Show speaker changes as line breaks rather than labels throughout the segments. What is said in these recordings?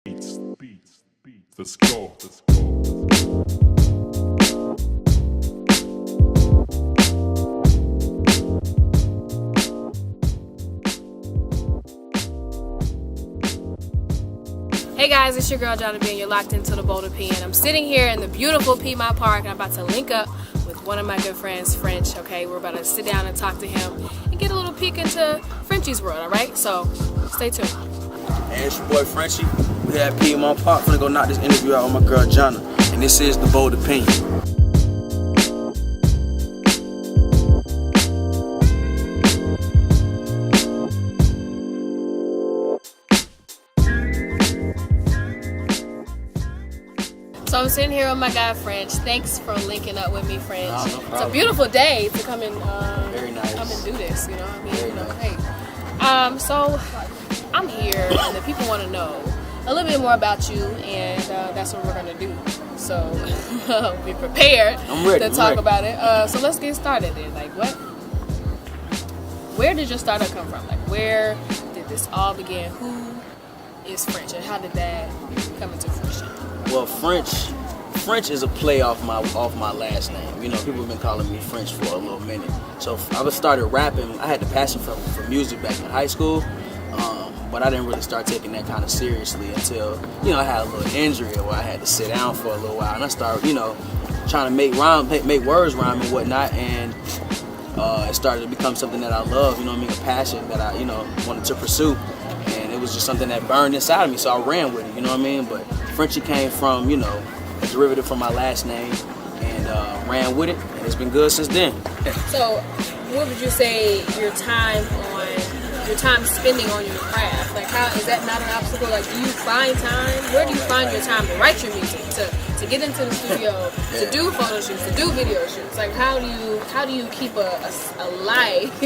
Let's go.
Hey guys, it's your girl Johnny B, and you're locked into the Boulder P. And I'm sitting here in the beautiful Piedmont Park, and I'm about to link up with one of my good friends, French. Okay, we're about to sit down and talk to him and get a little peek into Frenchie's world. All right, so stay tuned.
Hey, it's your boy Frenchie. We at Piedmont Park. Finna go knock this interview out with my girl Jonna, and this is the Bold Opinion.
So I'm sitting here with my guy French. Thanks for linking up with me, French.
No
It's
problem.
a beautiful day to come and
Very nice.
come and do this. You know, what I mean,
Very
you know,
nice.
hey. So I'm here, and the people want to know a little bit more about you, and that's what we're gonna do. So be prepared
I'm ready,
to
I'm
talk
ready.
about it. So let's get started then. Like, where did your startup come from? Like, where did this all begin? Who is French, and how did that come into fruition?
Well, French is a play off my last name. You know, people have been calling me French for a little minute. So I started rapping. I had the passion for music back in high school, but I didn't really start taking that kind of seriously until, you know, I had a little injury where I had to sit down for a little while, and I started, you know, trying to make words rhyme and whatnot, and it started to become something that I love. You know what I mean? A passion that I, you know, wanted to pursue. And it was just something that burned inside of me, so I ran with it, you know what I mean? But Frenchie came from, you know, a derivative from my last name, and ran with it, and it's been good since then.
So, what would you say your time spending on your craft? Like, how is that not an obstacle? Like, do you find time? Where do you find your time to write your music, to get into the studio, to do photo shoots, to do video shoots? Like, how do you keep a life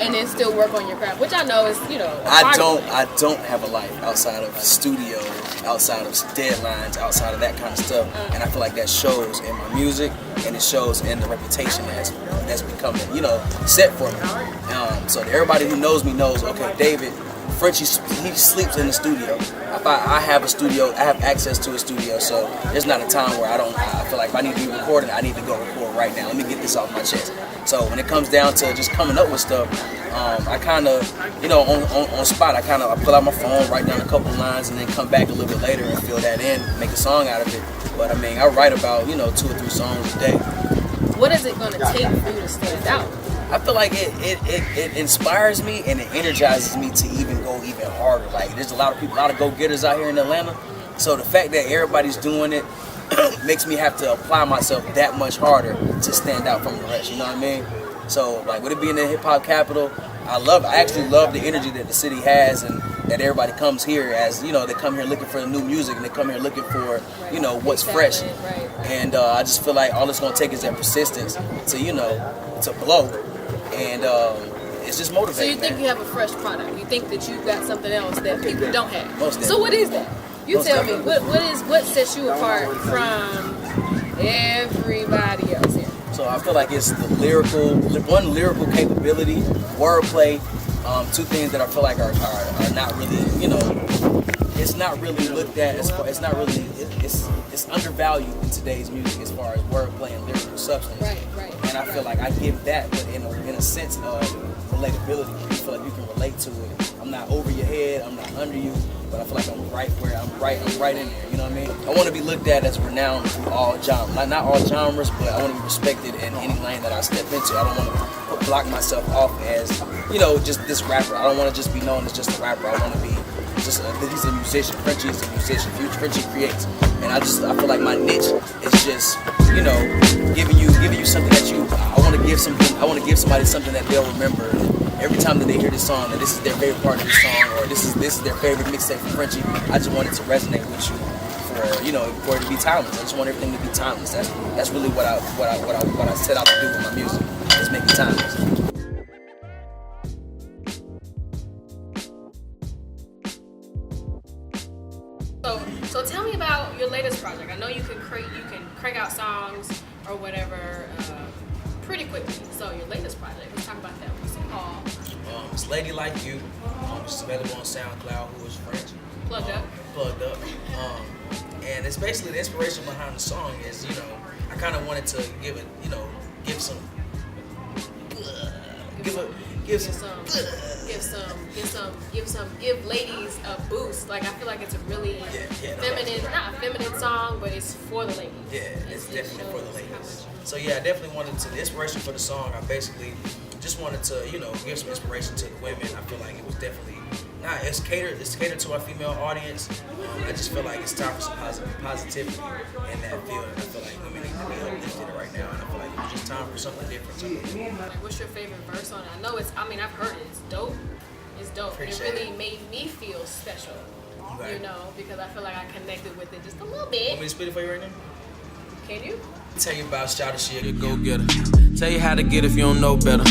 and then still work on your craft? Which I know is, you know,
I don't have a life outside of studio, outside of deadlines, outside of that kind of stuff, and I feel like that shows in my music, and it shows in the reputation that's becoming, you know, set for me. So everybody who knows me knows, okay, David, Frenchie, he sleeps in the studio. I have a studio, I have access to a studio, so there's not a time where I feel like if I need to be recording, I need to go record right now. Let me get this off my chest. So when it comes down to just coming up with stuff, I kind of, you know, on spot, I pull out my phone, write down a couple lines, and then come back a little bit later and fill that in, make a song out of it. But I mean, I write about, you know, 2 or 3 songs a day.
What is it going to take for you to stand out?
I feel like it inspires me and it energizes me to even go even harder. Like, there's a lot of go-getters out here in Atlanta. So the fact that everybody's doing it makes me have to apply myself that much harder to stand out from the rest, you know what I mean? So, like, with it being the hip-hop capital, I actually love the energy that the city has, and that everybody comes here as, you know, they come here looking for the new music, and they come here looking for, you know, what's fresh.
Right.
And I just feel like all it's going to take is that persistence to, you know, to blow. And it's just motivating.
So you think
man.
you have a fresh product? You think that you've got something else that people don't have?
Most definitely.
So what is that? You
Most
tell me.
definitely.
What sets you apart from everybody else here?
So I feel like it's the lyrical capability, wordplay, 2 things that I feel like are not really, you know, it's not really looked at as far, it's not really, it's undervalued in today's music as far as wordplay and lyrical substance.
Right.
And I feel like I give that, but in a sense of relatability. You feel like you can relate to it. I'm not over your head, I'm not under you, but I feel like I'm right in there. You know what I mean? I want to be looked at as renowned through all genres, not all genres, but I want to be respected in any lane that I step into. I don't want to block myself off as, you know, just this rapper. I don't want to just be known as just a rapper. I want to be just he's a musician. Frenchie is a musician. Frenchie creates, and I feel like my niche is just, you know, giving you something that I want to give somebody something that they'll remember every time that they hear this song, that this is their favorite part of the song, or this is their favorite mixtape from Frenchie. I just want it to resonate with you for, you know, for it to be timeless. I just want everything to be timeless. That's really what I set out to do with my music, is make it timeless.
So tell me about your latest project. I know you can crank out songs or whatever pretty quickly. So your latest project, let's talk about that. What's it called?
It's Lady Like You. It's available on SoundCloud. Who is French?
Plugged up.
plugged up. And it's basically the inspiration behind the song is, you know, I kind of wanted to give it, you know, give
ladies a boost. Like I feel like it's a really not a feminine song, but it's for the ladies.
Yeah, it's definitely for the ladies. So yeah, I definitely wanted to, the inspiration for the song, I basically just wanted to, you know, give some inspiration to the women. I feel like it was definitely, it's catered to our female audience. I just feel like it's time for some positivity in that field. And I feel like women need to be uplifted right now. And I feel like it's just time for something different.
Like, what's your favorite verse on it? I know I've heard it. It's dope. It's dope.
Appreciate
it really made me feel special.
Right.
You know, because I feel like I connected with it just a little bit.
Want me to spit it for you right now?
Can you?
Tell you about Shawty, she a
go-getter. Tell you how to get if you don't know better.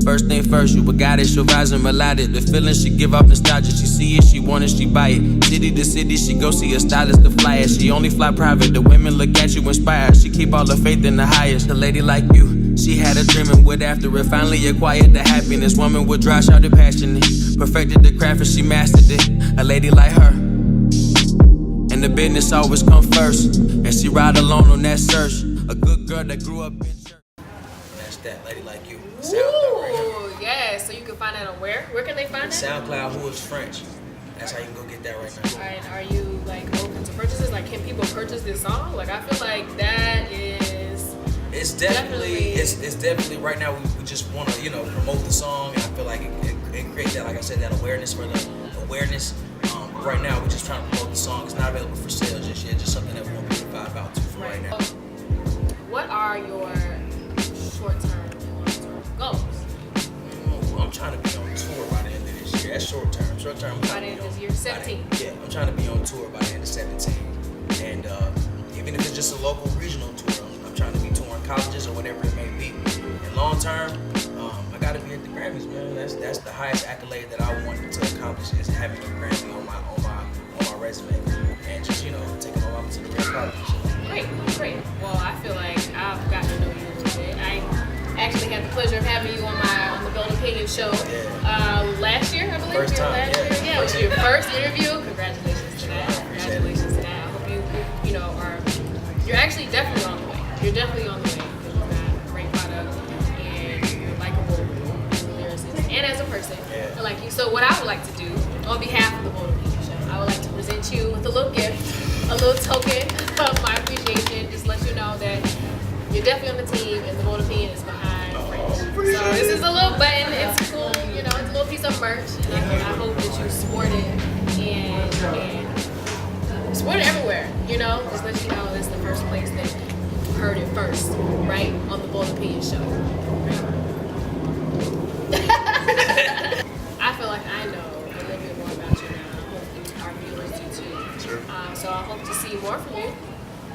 First thing first, you a goddess, she'll rise and melodic. The feeling she give off nostalgia. She see it, she want it, she buy it. City to city, she go see a stylist to fly it. She only fly private, the women look at you inspired. She keep all her faith in the highest. A lady like you, she had a dream and would after it. Finally acquired the happiness. Woman with dry, shouted passionate. Perfected the craft and she mastered it. A lady like her, and the business always come first. And she ride alone on that search. A good girl that grew up in church.
That's that, Lady Like You.
Ooh, yeah. So you can find that on where? Where can they find it?
SoundCloud, Who Is French. That's how you can go get that right now.
Alright, are you like open to purchases? Like, can people purchase this song? Like, I feel like that is.
It's definitely right now. We just want to, you know, promote the song, and I feel like it creates that, like I said, that awareness for the awareness. Right now, we're just trying to promote the song. It's not available for sale just yet. Just something that we want people to vibe out to for right now.
What are your short-term and long-term goals?
I'm trying to be on tour by the end of this year. That's short-term. Short-term.
By the end of this year, 17.
Yeah, I'm trying to be on tour by the end of 17. And even if it's just a local, regional tour, I'm trying to be touring colleges or whatever it may be. And long-term, I got to be at the Grammys, man. That's the highest accolade that I wanted to accomplish is having a Grammy on my resume, and just, you know, taking my mama to the red carpet.
Great. Well, I feel like I've gotten to know you a little bit. I actually had the pleasure of having you on the Bold Opinion show last year, I believe.
First time,
Yeah, it was your first interview. Congratulations to that. I hope you're actually definitely on the way. You're definitely on the way. You've got a great product and you're likable as a lyricist and as a person. I like you. So what I would like to do on behalf of the Bold Opinion show, I would like to present you with a little gift, a little token of my appreciation. Just let you know that you're definitely on the team and the Bold Opinion is behind French. So this is a little button. It's cool. You know, it's a little piece of merch. And I hope that you support it and support it everywhere. You know, just let you know that's the first place that you heard it first, right? On the Bold Opinion show. Right? I feel like I know a little bit more about you now. I hope our viewers do too.
Sure.
So I hope to see more from you.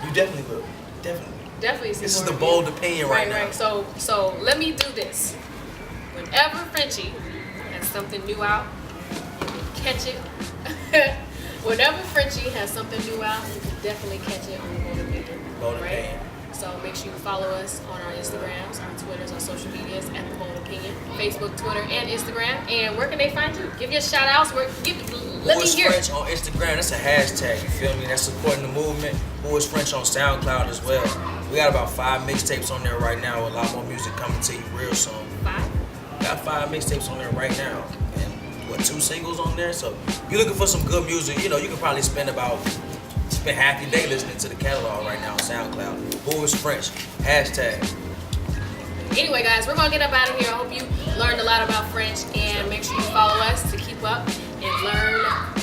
You definitely will.
Definitely see
This
more
is the
of
Bold
you.
Opinion right now.
Right. So let me do this. Whenever Frenchie has something new out, you can catch it. Whenever Frenchie has something new out, you can definitely catch it on the Bold Opinion.
Bold
right?
Opinion.
So make sure you follow us on our Instagrams, our Twitters, our social medias at the Bold Opinion, Facebook, Twitter, and Instagram. And where can they find you? Give your shout outs. Let me hear it.
WHOISFRENCH on Instagram. That's a hashtag. You feel me? That's supporting the movement. WHOISFRENCH on SoundCloud as well. We got about 5 mixtapes on there right now. A lot more music coming to you real soon.
5?
Got 5 mixtapes on there right now. And 2 singles on there. So you're looking for some good music. You know, you can probably spend half your day listening to the catalog right now on SoundCloud. WHOISFRENCH. Hashtag.
Anyway, guys, we're going to get up out of here. I hope you learned a lot about French, and make sure you follow us to keep up and learn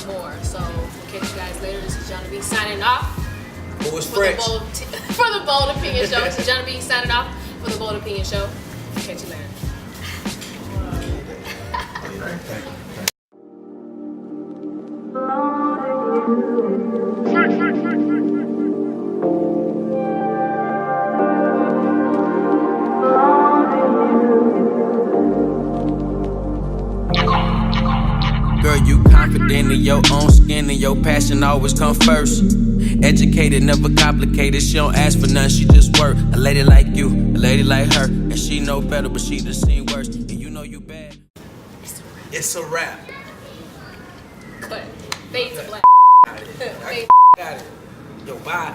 more. So we'll catch you guys later. This is Johnny B signing off.
WHOISFRENCH.
For the Bold Opinion Show. This is Johnny B signing off for the Bold Opinion Show. Catch you later.
Girl, you confident in your own skin and your passion always come first. Educated, never complicated. She don't ask for nothing, she just work. A lady like you, a lady like her, and she know better, but she just seen worse. And you know you bad.
It's a wrap.
Cut. Fade to black. Hey.
Got it. Yo, bye.